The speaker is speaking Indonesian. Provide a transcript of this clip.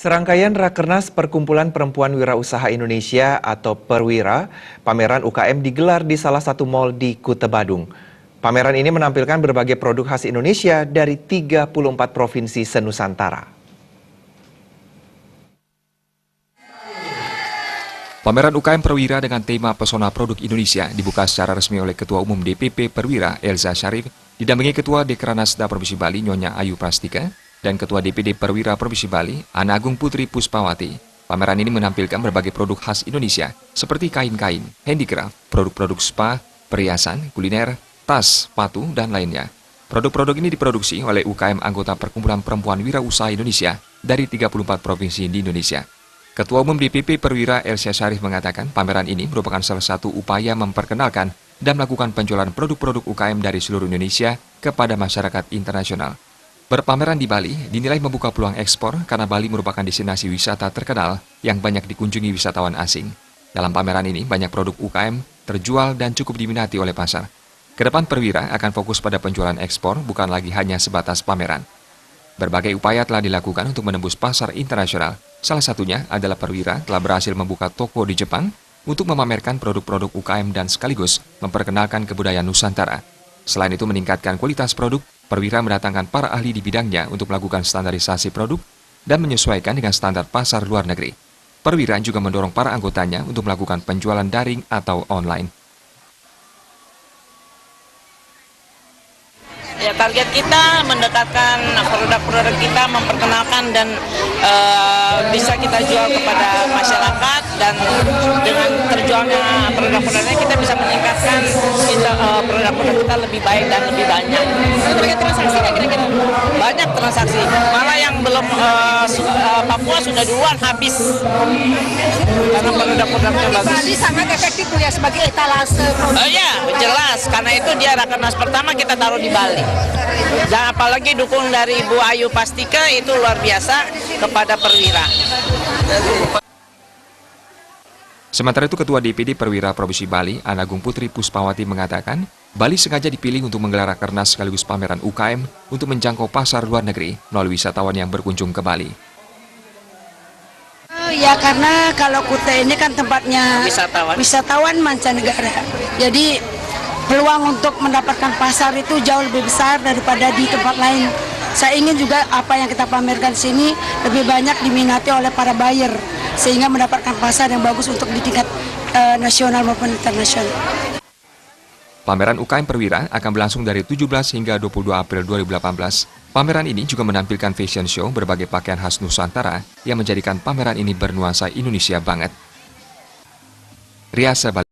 Serangkaian Rakernas Perkumpulan Perempuan Wirausaha Indonesia atau Perwira, pameran UKM digelar di salah satu mal di Kuta Badung. Pameran ini menampilkan berbagai produk khas Indonesia dari 34 provinsi senusantara. Pameran UKM Perwira dengan tema Pesona Produk Indonesia dibuka secara resmi oleh Ketua Umum DPP Perwira Elza Syarif, didampingi Ketua Dekranasda Provinsi Bali Nyonya Ayu Prastika, dan Ketua DPD Perwira Provinsi Bali, Ana Agung Putri Puspawati. Pameran ini menampilkan berbagai produk khas Indonesia, seperti kain-kain, handicraft, produk-produk spa, perhiasan, kuliner, tas, sepatu, dan lainnya. Produk-produk ini diproduksi oleh UKM anggota Perkumpulan Perempuan Wirausaha Indonesia dari 34 provinsi di Indonesia. Ketua Umum DPP Perwira Elza Syarif mengatakan pameran ini merupakan salah satu upaya memperkenalkan dan melakukan penjualan produk-produk UKM dari seluruh Indonesia kepada masyarakat internasional. Berpameran di Bali dinilai membuka peluang ekspor karena Bali merupakan destinasi wisata terkenal yang banyak dikunjungi wisatawan asing. Dalam pameran ini banyak produk UKM terjual dan cukup diminati oleh pasar. Kedepan Perwira akan fokus pada penjualan ekspor bukan lagi hanya sebatas pameran. Berbagai upaya telah dilakukan untuk menembus pasar internasional. Salah satunya adalah Perwira telah berhasil membuka toko di Jepang untuk memamerkan produk-produk UKM dan sekaligus memperkenalkan kebudayaan Nusantara. Selain itu meningkatkan kualitas produk, Perwira mendatangkan para ahli di bidangnya untuk melakukan standarisasi produk dan menyesuaikan dengan standar pasar luar negeri. Perwira juga mendorong para anggotanya untuk melakukan penjualan daring atau online. Ya, target kita mendekatkan produk-produk kita, memperkenalkan dan bisa kita jual kepada masyarakat, dan dengan terjualnya produk-produknya kita bisa meningkatkan produk-produk kita lebih baik dan lebih banyak. Banyak transaksi kira-kira? Banyak transaksi, malah yang belum Papua sudah duluan habis karena produk-produknya bagus. Bali sangat efektif ya sebagai etalase produk. Ya, jelas, karena itu dia Rakernas pertama kita taruh di Bali. Dan apalagi dukung dari Ibu Ayu Prastika itu luar biasa kepada Perwira. Sementara itu Ketua DPD Perwira Provinsi Bali, Ana Agung Putri Puspawati mengatakan, Bali sengaja dipilih untuk menggelar Rakernas sekaligus pameran UKM untuk menjangkau pasar luar negeri melalui wisatawan yang berkunjung ke Bali. Ya karena kalau Kuta ini kan tempatnya wisatawan mancanegara. Jadi peluang untuk mendapatkan pasar itu jauh lebih besar daripada di tempat lain. Saya ingin juga apa yang kita pamerkan di sini lebih banyak diminati oleh para buyer, sehingga mendapatkan pasar yang bagus untuk di tingkat nasional maupun internasional. Pameran UKM Perwira akan berlangsung dari 17 hingga 22 April 2018. Pameran ini juga menampilkan fashion show berbagai pakaian khas Nusantara yang menjadikan pameran ini bernuansa Indonesia banget. Riasa Bali.